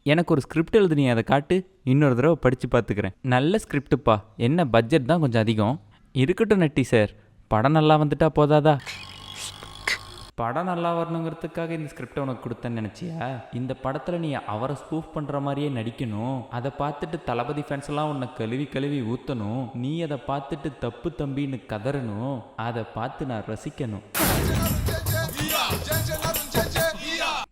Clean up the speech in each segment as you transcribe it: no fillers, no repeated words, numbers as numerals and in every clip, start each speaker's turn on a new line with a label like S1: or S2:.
S1: எனக்கு ஒரு ஸ்கிரிப்ட் எழுதுனீ, அதை காட்டு, இன்னொரு தடவை படித்து பார்த்துக்கிறேன். நல்ல ஸ்கிரிப்டுப்பா, என்ன பட்ஜெட் தான் கொஞ்சம் அதிகம். இருக்கட்டும் நட்டி சார், படம் நல்லா வந்துட்டா போதாதா? படம் நல்லா வரணுங்கிறதுக்காக இந்த ஸ்கிரிப்டை உனக்கு கொடுத்தேன்னு நினச்சியா? இந்த படத்தில் நீ அவரை ஸ்பூஃப் பண்ணுற மாதிரியே நடிக்கணும். அதை பார்த்துட்டு தளபதி ஃபேன்ஸ் எல்லாம் உன்னை கழுவி கழுவி ஊற்றணும். நீ அதை பார்த்துட்டு தப்பு தம்பின்னு கதறணும். அதை பார்த்து நான் ரசிக்கணும்.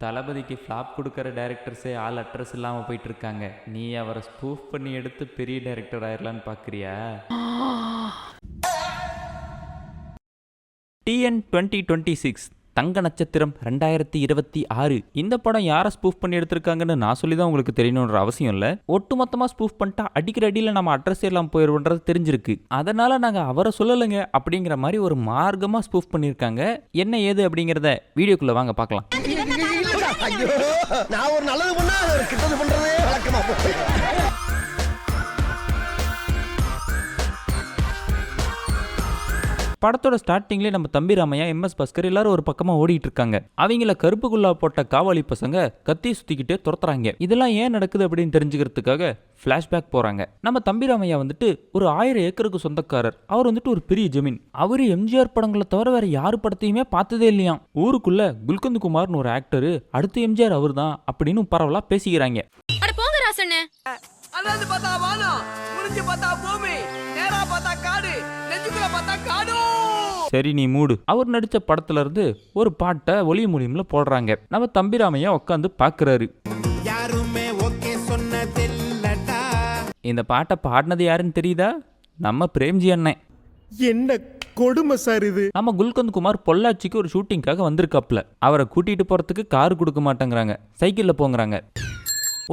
S1: தளபதிக்கு ஃப்ளாப் கொடுக்குற டைரக்டர்ஸே ஆல் அட்ரஸ் இல்லாமல் போயிட்டு இருக்காங்க. நீ அவரை ஸ்பூஃப் பண்ணி எடுத்து பெரிய டைரக்டர் ஆயிடலான்னு பார்க்குறியா? TN 2026 தங்க நட்சத்திரம் 2026. இந்த படம் யாரை ஸ்பூஃப் பண்ணி எடுத்திருக்காங்கன்னு நான் சொல்லி தான் உங்களுக்கு தெரியணுன்ற அவசியம் இல்லை. ஒட்டுமொத்தமாக ஸ்பூஃப் பண்ணிட்டா அடிக்கிற அடியில் நம்ம அட்ரஸ் எல்லாம் போயிடுவோன்றது தெரிஞ்சிருக்கு. அதனால நாங்கள் அவரை சொல்லலைங்க அப்படிங்கிற மாதிரி ஒரு மார்க்கமாக ஸ்பூஃப் பண்ணியிருக்காங்க. என்ன ஏது அப்படிங்கிறத வீடியோக்குள்ளே வாங்க பார்க்கலாம்.
S2: நான் ஒரு நல்லது பண்ணா கிட்டது பண்றதே வழக்கமா போச்சு.
S1: படத்தோட ஸ்டார்டிங்லேயே நம்ம தம்பி ராமையா, MS பாஸ்கர் எல்லாரும் ஒரு பக்கமாக ஓடிட்டு இருக்காங்க. அவங்கள கருப்புக்குள்ளா போட்ட காவாலி பசங்க கத்தி சுற்றிக்கிட்டே துரத்துறாங்க. இதெல்லாம் ஏன் நடக்குது அப்படின்னு தெரிஞ்சுக்கிறதுக்காக ஃப்ளாஷ்பேக் போகிறாங்க. நம்ம தம்பி ராமையா வந்துட்டு ஒரு 1000 ஏக்கருக்கு சொந்தக்காரர். அவர் வந்துட்டு ஒரு பெரிய ஜமீன். அவர் MGR படங்களை தவிர வேற யாரு படத்தையுமே பார்த்ததே இல்லையா. ஊருக்குள்ள குல்கந்த் குமார்னு ஒரு ஆக்டரு, அடுத்து MGR அவர் தான் அப்படின்னு பரவலா பேசிக்கிறாங்க.
S3: அதாவது பார்த்தா வானம், முடிஞ்சு பார்த்தா பூமி, நேரா பார்த்தா காடு, நெஞ்சுக்குள்ள பார்த்தா காடு.
S1: சரி நீ மூடு. அவர் நடிச்ச படத்துல இருந்து ஒரு பாட்டை ஒளி மூலியம்ல போடுறாங்க. நம்ம தம்பிராமையா உட்காந்து பாக்குறாரு.
S2: யாருமே ஓகே சொன்னதில்லடா.
S1: இந்த பாட்டை பாடினது யாருன்னு தெரியுதா? நம்ம பிரேம்ஜி அண்ணன்.
S2: என்ன கொடுமை சார் இது.
S1: நம்ம குல்கந்த் குமார் பொள்ளாச்சிக்கு ஒரு ஷூட்டிங்காக வந்திருக்காப்ல. அவரை கூட்டிட்டு போறதுக்கு கார் கொடுக்க மாட்டேங்கிறாங்க, சைக்கிள்ல போங்கிறாங்க.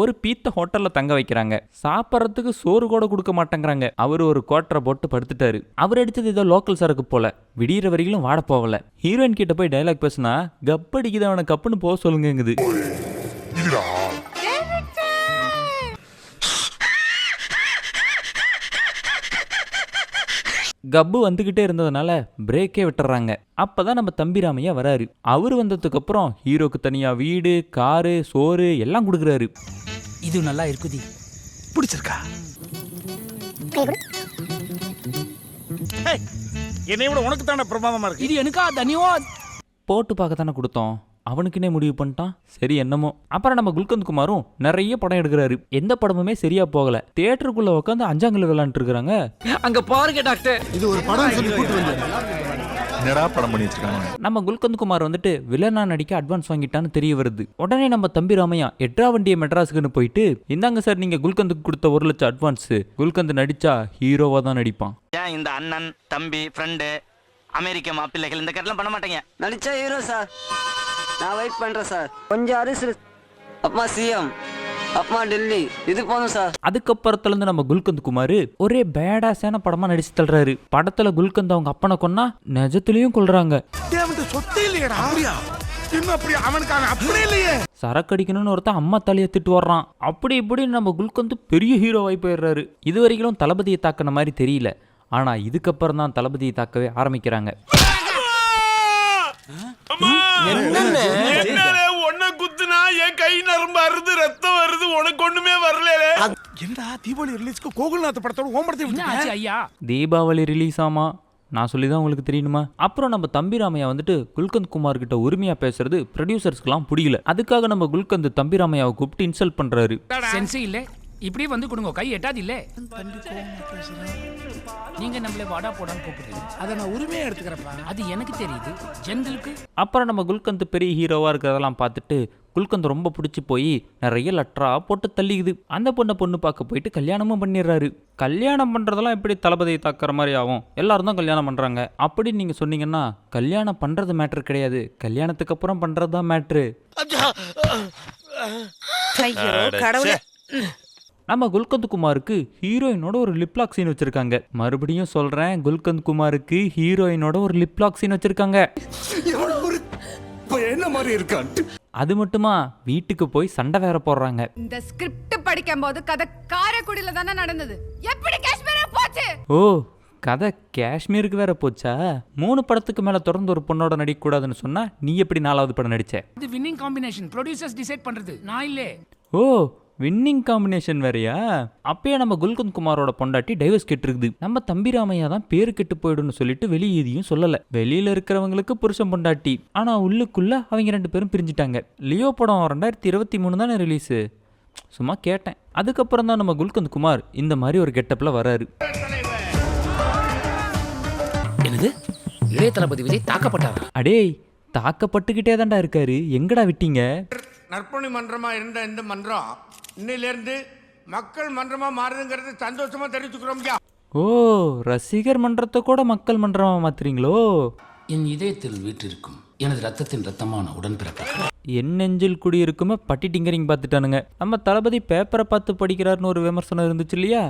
S1: ஒரு பீத்த ஹோட்டல்ல தங்க வைக்கிறாங்க. சாப்பிட்றதுக்கு சோறு கூட கொடுக்க மாட்டேங்கிறாங்க. அவர் ஒரு கோட்டரை போட்டு படுத்துட்டாரு. அவர் அடிச்சது ஏதோ லோக்கல் சரக்கு போல. விடிகிற வரைக்கும் வாட போகல. ஹீரோயின் கிட்ட போய் டைலாக் பேசினா கப்படிக்குது அவனை கப்புன்னு போக சொல்லுங்குது. கப்பு வந்துகிட்டே இருந்ததுனால பிரேக்கே விட்டுறாங்க. அப்பதான் நம்ம தம்பிராமையா வராரு. அவர் வந்ததுக்கு அப்புறம் ஹீரோக்கு தனியா வீடு, காரு, சோறு எல்லாம் கொடுக்குறாரு.
S3: இது நல்லா இருக்குதி, பிடிச்சிருக்கா?
S4: என்னை விட உனக்கு தானே பிரமாதமா இருக்கு.
S3: இது எனக்கா தனியாவாத்.
S1: போட்டு பார்க்க தானே கொடுத்தோம், அவனுக்குன்னே முடிவு பண்ணிட்டான். சரி என்னமோ. அப்புறம் நம்ம குல்கந்த் குமாரும் நிறைய படம் எடுக்கிறாரு. எந்த படமுமே சரியா போகல. தியேட்டருக்குள்ள உட்காந்து அஞ்சாங்கல் விளையாண்டு இருக்காங்க.
S3: அங்க பாருங்க டாக்டர்,
S2: இது ஒரு படம் சொல்லி கூட்டு வந்தேன்.
S4: என்னடா படம் பண்ணி வச்சிருக்காங்க.
S1: நம்ம குல்கந்த் குமார் வந்துட்டு வில்லனா நடிக்க அட்வான்ஸ் வாங்கிட்டான்னு தெரிய வருது. உடனே நம்ம தம்பி ராமையா எட்ரா வண்டியை மெட்ராஸுக்குன்னு போயிட்டு, இந்தாங்க சார் நீங்க குல்கந்துக்கு கொடுத்த 1 லட்சம் அட்வான்ஸ். குல்கந்த் நடிச்சா ஹீரோவா தான் நடிப்பான்.
S5: ஏன் இந்த அண்ணன் தம்பி ஃப்ரெண்டு அமெரிக்க மாப்பிள்ளைகள் இந்த கட்டெல்லாம் பண்ண மாட்டேங்க.
S6: நடிச்சா ஹீரோ சார், நான் வெயிட் பண்றேன் சார். கொஞ்சம் அரிசி, அப்பா CM, அப்பா டெல்லி, இது போதும் சார்.
S1: அதுக்கப்புறத்துல இருந்து நம்ம குல்கந்த் குமார் ஒரே பேடாஸான படமா நடிச்சு தள்ளுறாரு. படத்துல குல்கந்த் அவங்க அப்பனை கொன்னா நிஜத்திலையும் கொல்றாங்க.
S4: சொத்தே இல்லையடா. இன்னும் அப்படி அவனுக்கு அப்படி இல்லையே.
S1: சரக்கடிக்கணும்னு ஒருத்தன் அம்மா தலையை திட்டு வர்றான். அப்படி இப்படி நம்ம குல்கந்த் பெரிய ஹீரோவாய் போயிடுறாரு. இது வரைக்கும் தளபதியை தாக்கின மாதிரி தெரியல. ஆனா இதுக்கப்புறம் தான் தளபதியை தாக்கவே ஆரம்பிக்கிறாங்க.
S4: உன்னை குத்துனா என் கை நரம்பு அறுது, ரத்தம் வருது, உனக்கு ஒண்ணுமே வரல. என்னடா தீபாவளி ரிலீஸ்க்கு கோகுல்நாத் படத்தோட ஓம்படத்தை
S3: ஐயா
S1: தீபாவளி ரிலீஸ் ஆமா, நான் சொல்லி தான் உங்களுக்கு தெரியணுமா? அப்புறம் நம்ம தம்பி ராமையா வந்துட்டு குல்கந்த் குமார் கிட்ட உரிமையா பேசுறது ப்ரொடியூசர்ஸ்க்குலாம் பிடிக்கல. அதுக்காக நம்ம குல்கந்த் தம்பி ராமையாவை கூப்பிட்டு இன்சல்ட் பண்றாரு.
S3: சென்ஸ் இல்ல, இப்படி வந்து கொடுங்க, கை எட்டாது இல்ல. நீங்க நம்மளே வாடா போடான்னு கூப்பிடுறீங்க, அதை நான் உரிமையா எடுத்துக்கிறப்பா. அது எனக்கு தெரியுது, ஜென்களுக்கு.
S1: அப்புறம் நம்ம குல்கந்த் பெரிய ஹீரோவா இருக்கிறதெல்லாம் பார்த்துட்டு குல்கந்த் ரொம்ப பிடிச்சி போய் நிறைய லெட்டரா போட்டு தள்ளிக்குது. அந்த பொண்ணு பார்க்க போயிட்டு கல்யாணமும் பண்ணிடுறாரு. கல்யாணம் பண்றதெல்லாம் எப்படி தளபதியை தாக்குற மாதிரி ஆகும்? எல்லாரும் தான் கல்யாணம் பண்றாங்க அப்படின்னு நீங்க சொன்னீங்கன்னா, கல்யாணம் பண்றது மேட்ரு கிடையாது, கல்யாணத்துக்கு அப்புறம் பண்றதுதான் மேட்ரு. நம்ம குல்கந்த் குமாருக்கு ஹீரோயினோட ஒரு லிப்லாக் சீன் வச்சிருக்காங்க. மறுபடியும் சொல்றேன், குல்கந்த் குமாருக்கு ஹீரோயினோட ஒரு லிப்லாக் சீன் வச்சிருக்காங்க.
S4: என்ன மாதிரி இருக்கான்.
S1: அது மட்டுமா, வீட்டுக்கு போய் சண்டை வேற போடுறாங்க.
S7: இந்த ஸ்கிரிப்ட் படிக்கும்போது கதை காரைக்குடியில தானே நடந்தது, எப்படி காஷ்மீருக்கு போச்சு?
S1: ஓ, கதை காஷ்மீருக்கு வேற போச்சா? 3 படத்துக்கு மேல தொடர்ந்து ஒரு பொண்ணோட நடிக்க கூடாதுன்னு சொன்னா நீ எப்படி 4வது படம் நடிச்ச?
S3: இது வின்னிங் காம்பினேஷன், ப்ரொடியூசர்ஸ் டிசைட் பண்றது, நான் இல்ல.
S1: ஓ, வின்னிங் காம்பினேஷன் வேறையா? அப்பயே நம்ம குல்கந்த் குமாரோட பொண்டாட்டி டைவர்ஸ் கேட்டிருக்குது. நம்ம தம்பிராமையா தான் பேரு கெட்டு போயிடும்னு சொல்லிட்டு வெளியே எதையும் சொல்லல. வெளியில இருக்கிறவங்களுக்கு புருஷன் பொண்டாட்டி, ஆனா உள்ளுக்குள்ள அவங்க 2 பேரும் பிரிஞ்சுட்டாங்க. லியோ படம் 2023 தானே ரிலீஸு. சும்மா கேட்டேன். அதுக்கப்புறம் தான் நம்ம குல்கந்த் குமார் இந்த மாதிரி ஒரு கெட்டப்ல வராரு.
S8: என்னது, இளைய தளபதி விஜய் தாக்கப்பட்டாரா?
S1: அடேய், தாக்கப்பட்டுக்கிட்டே தான்டா இருக்காரு, எங்கடா விட்டீங்க?
S4: நற்பணி மன்றமா இருந்த இந்த மன்றம் இன்னையிலிருந்து மக்கள் மன்றமா மாறுதுங்கிறது சந்தோஷமா தெரிவிச்சுக்கிறோம்.
S1: ஓ, ரசிகர் மன்றத்தை கூட மக்கள் மன்றமா மாத்துறீங்களோ?
S8: என் இதயத்தில் வீற்றிருக்கும் எனது ரத்தத்தின் ரத்தமான உடன்பிறப்பு.
S1: என் நெஞ்சில் குடியிருக்குமே பட்டி டிங்கரிங் பார்த்துட்டானுங்க. நம்ம தளபதி பேப்பரை பார்த்து படிக்கிறாருன்னு ஒரு விமர்சனம் இருந்துச்சு இல்லையா,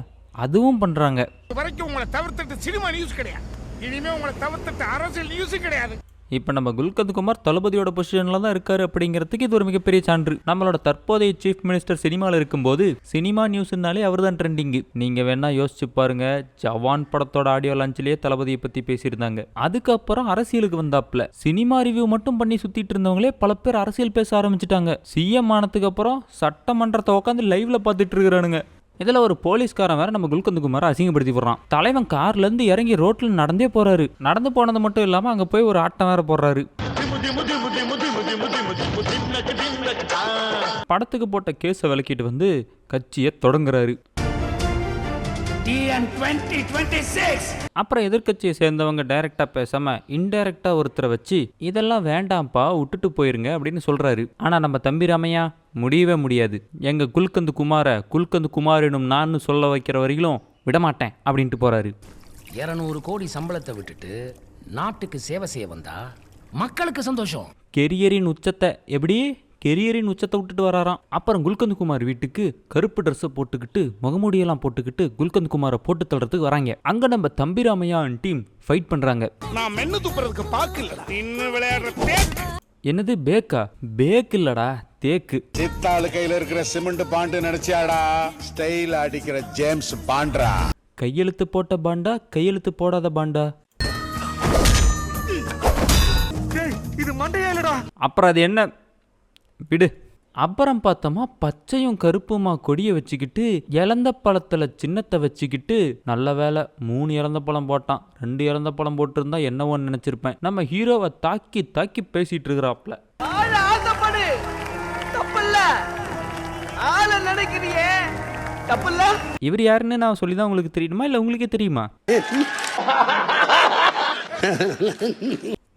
S1: அதுவும் பண்றாங்க.
S4: வரைக்கும் உங்களை தவிர்த்துட்டு சினிமா நியூஸ் கிடையாது, இனிமே உங்களை தவிர்த்துட்டு அரசியல் நியூஸ் கிடையாது.
S1: இப்போ நம்ம குல்கந்த் குமார் தளபதியோட பொசிஷனில் தான் இருக்காரு அப்படிங்கிறதுக்கு இது ஒரு மிகப்பெரிய சான்று. நம்மளோட தற்போதைய சீஃப் மினிஸ்டர் சினிமாவில் இருக்கும்போது சினிமா நியூஸ்னாலே அவர் தான் ட்ரெண்டிங்கு. நீங்கள் வேணா யோசிச்சு பாருங்க, ஜவான் படத்தோட ஆடியோ லான்ச்லேயே தளபதியை பற்றி பேசியிருந்தாங்க. அதுக்கப்புறம் அரசியலுக்கு வந்தாப்புல சினிமா ரிவ்யூ மட்டும் பண்ணி சுற்றிட்டு இருந்தவங்களே பல பேர் அரசியல் பேச ஆரம்பிச்சிட்டாங்க. சிஎம் ஆனதுக்கு அப்புறம் சட்டமன்றத்தை உட்காந்து லைவ்ல பார்த்துட்டு இருக்கிறானுங்க. இதில் ஒரு போலீஸ்காரன் வேற நம்ம குல்கந்த் குமாரை அசிங்கப்படுத்தி போடுறான். தலைவன் கார்லேருந்து இறங்கி ரோட்டில் நடந்தே போறாரு. நடந்து போனது மட்டும் இல்லாமல் அங்கே போய் ஒரு ஆட்டம் வேற போடுறாரு. படத்துக்கு போட்ட கேஸை விளக்கிட்டு வந்து கட்சியை தொடங்குறாரு. அப்புறம் எதிர்கட்சியை சேர்ந்தவங்க டைரக்டா பேசாம இன்டைரக்டா ஒருத்தரை வச்சு இதெல்லாம் வேண்டாம்ப்பா விட்டுட்டு போயிருங்க அப்படின்னு சொல்றாரு. ஆனா நம்ம தம்பிராமையா முடியவே முடியாது, எங்க குல்கந்த் குமார் எனும் நான் சொல்ல வைக்கிற வரையிலும் விடமாட்டேன் அப்படின்ட்டு போறாரு.
S8: 200 கோடி சம்பளத்தை விட்டுட்டு நாட்டுக்கு சேவை செய்ய வந்தா மக்களுக்கு சந்தோஷம்.
S1: கெரியரின் உச்சத்தை விட்டுட்டு வராராம். அப்புறம் குல்கந்த் குமார் வீட்டுக்கு கருப்பு ட்ரெஸ்ஸை போட்டுக்கிட்டு முகமூடியெல்லாம் போட்டுக்கிட்டு குல்கந்த் குமாரை போட்டு தள்ளுறதுக்கு வராங்க. அங்க நம்ம தம்பிராமையா டீம் ஃபைட் பண்றாங்க.
S4: நான் மென்னு துப்புறதுக்கு பாக்கல, இன்னும் விளையாடுற
S1: என்னது பேக்கா? பேக் இல்லடா, தேக்கு.
S2: சித்தாளு கையில இருக்கிற சிமெண்ட் பாண்டு நினைச்சியாடா ஸ்டைல் அடிக்கிற ஜேம்ஸ் பாண்டா.
S1: கையெழுத்து போட்ட பாண்டா, கையெழுத்து போடாத பாண்டா.
S4: இது மண்டையாலடா.
S1: அப்புறம் அது என்ன விடு. அப்புறம் பார்த்தோமா பச்சையும் கருப்புமா கொடியை வச்சுக்கிட்டு இழந்த பழத்தில் சின்னத்தை வச்சுக்கிட்டு, நல்ல வேலை 3 இழந்த பழம் போட்டான். 2 இழந்த பழம் போட்டிருந்தா என்னவோன்னு நினைச்சிருப்பேன். நம்ம ஹீரோவை தாக்கி தாக்கி பேசிட்டு இருக்கிறாப்ல.
S3: ஆசைப்படு, தப்பில்ல. ஆள நினைக்கிறியே, தப்பில்ல.
S1: இவர் யாருன்னு நான் சொல்லிதான் உங்களுக்கு தெரியுமா இல்ல உங்களுக்கே தெரியுமா?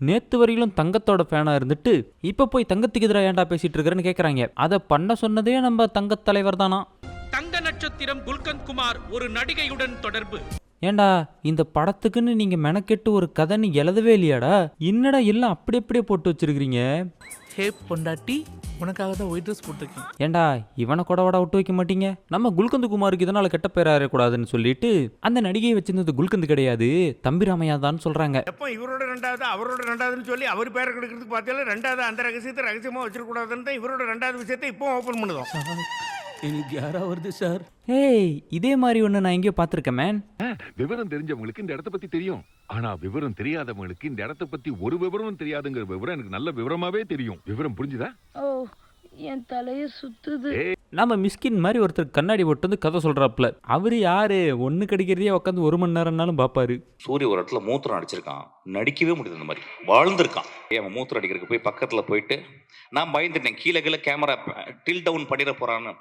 S1: நேத்து வரையிலும் தங்கத்தோட ஃபேனா இருந்துட்டு இப்ப போய் தங்கத்துக்கு எதிராக ஏன்டா பேசிட்டு இருக்கிறேன்னு கேக்குறாங்க. அதை பண்ண சொன்னதே நம்ம தங்க தலைவர் தானா.
S9: தங்க நட்சத்திரம் குல்கந்த் குமார் ஒரு நடிகையுடன் தொடர்பு.
S1: ஏண்டா இந்த படத்துக்குன்னு நீங்க மெனக்கெட்டு ஒரு கதைன்னு எழுதவே இல்லையாடா? என்னடா எல்லாம் அப்படி அப்படியே போட்டு வச்சிருக்கீங்க.
S9: ஹே பொண்டாட்டி, உனக்காக தான் ஒயிட் ட்ரெஸ் போட்டிருக்கேன்.
S1: ஏண்டா இவனை கூட விட்டு வைக்க மாட்டீங்க? நம்ம குல்கந்த் குமாருக்கு இதனால கெட்ட பேர் ஆறக்கூடாதுன்னு சொல்லிட்டு அந்த நடிகையை வச்சிருந்தது குல்கந்த் கிடையாது, தம்பிராமையா தான் சொல்றாங்க.
S4: எப்போ இவரோட 2வது அவரோட 2வதுன்னு சொல்லி அவர் பேரை கெடுக்கிறதுக்கு பார்த்தால 2வது அந்த ரகசியத்தை ரகசியமா வச்சிருக்கூடாதுன்னு இவரோட 2வது விஷயத்தை இப்போ ஓப்பன் பண்ணுதோம்.
S9: எனக்கு யாரா வருது சார்?
S1: ஏய், இதே மாதிரி ஒன்று நான் எங்கேயோ பார்த்துருக்கேன் மேன்.
S10: விவரம் தெரிஞ்சவங்களுக்கு இந்த இடத்த பத்தி தெரியும், ஆனா விவரம் தெரியாதவங்களுக்கு இந்த இடத்த பத்தி ஒரு விவரமும் தெரியாதுங்கிற விவரம் எனக்கு நல்ல விவரமாவே தெரியும். விவரம் புரிஞ்சுதா?
S11: ஓ, என் தலைய சுத்துது.
S1: நம்ம மிஸ்கின் மாதிரி ஒருத்தர் கண்ணாடி போட்டு வந்து கதை சொல்றாப்ல. அவரு யாரு? ஒன்று கிடைக்கிறதே உட்காந்து 1 மணி நேரம்னாலும் பாப்பாரு.
S12: சூரிய ஒரு இடத்துல மூத்திரம் அடிச்சிருக்கான், நடிக்கவே முடியாது. அந்த மாதிரி வாழ்ந்திருக்கான். அவன் மூத்திரம் அடிக்கிறதுக்கு போய் பக்கத்துல போயிட்டு நான் பயந்துட்டேன், கீழே கேமரா டில் டவுன் பண்ணிட போறான்னு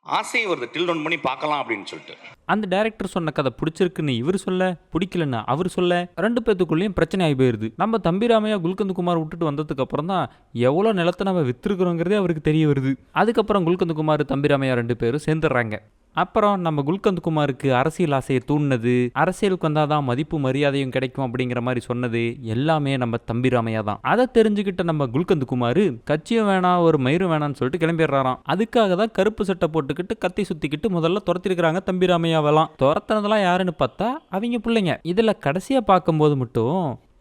S12: ஆசையை வருது, டில் டவுன் பண்ணி பார்க்கலாம் அப்படின்னு சொல்லிட்டு. அந்த டைரக்டர் சொன்ன கதை பிடிச்சிருக்குன்னு இவர் சொல்ல, பிடிக்கலன்னு அவர் சொல்ல, 2 பேத்துக்குள்ளேயும் பிரச்சனை ஆகி போயிருது. நம்ம தம்பிராமையா குல்கந்த் குமார் விட்டுட்டு வந்ததுக்கு அப்புறம் தான் எவ்வளோ நிலத்தை நம்ம வித்துருக்குறோங்கிறதே அவருக்கு தெரிய வருது. அதுக்கப்புறம் குல்கந்த் குமார் தம்பிராமையா 2 பேரும் சேர்ந்துடுறாங்க. அப்புறம் நம்ம குல்கந்த் குமாருக்கு அரசியல் ஆசையை தூண்டினது, அரசியலுக்கு வந்தாதான் மதிப்பு மரியாதையும் கிடைக்கும் அப்படிங்கிற மாதிரி சொன்னது எல்லாமே நம்ம தம்பிராமையா தான். அதை தெரிஞ்சுக்கிட்ட நம்ம குல்கந்த் குமார் கட்சியும் வேணாம் ஒரு மயிரும் வேணான்னு சொல்லிட்டு கிளம்பிடுறாராம். அதுக்காக தான் கருப்பு சட்டை போட்டுக்கிட்டு கத்தி சுத்திக்கிட்டு முதல்ல துரத்திருக்கிறாங்க தம்பிராமையாவெல்லாம். துரத்துனதெல்லாம் யாருன்னு பார்த்தா அவங்க பிள்ளைங்க. இதுல கடைசியா பார்க்கும்போது மட்டும்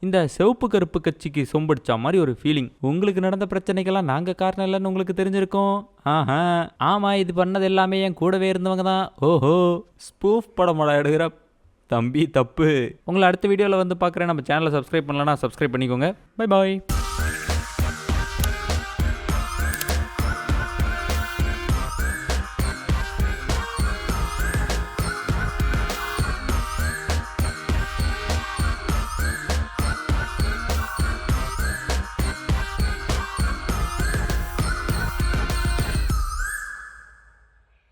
S12: இந்த சிவப்பு கருப்பு கட்சிக்கு சொம்படிச்சா மாதிரி ஒரு ஃபீலிங். உங்களுக்கு நடந்த பிரச்சனைக்கெல்லாம் நாங்கள் காரணம் இல்லைன்னு உங்களுக்கு தெரிஞ்சிருக்கோம். ஆமாம், இது பண்ணது எல்லாமே என் கூடவே இருந்தவங்க தான். ஓஹோ, ஸ்பூஃப் படம் எடுக்கிற தம்பி தப்பு. உங்களை அடுத்த வீடியோவில் வந்து பார்க்குறேன். நம்ம சேனலை சப்ஸ்கிரைப் பண்ணலன்னா சப்ஸ்கிரைப் பண்ணிக்கோங்க. Bye bye.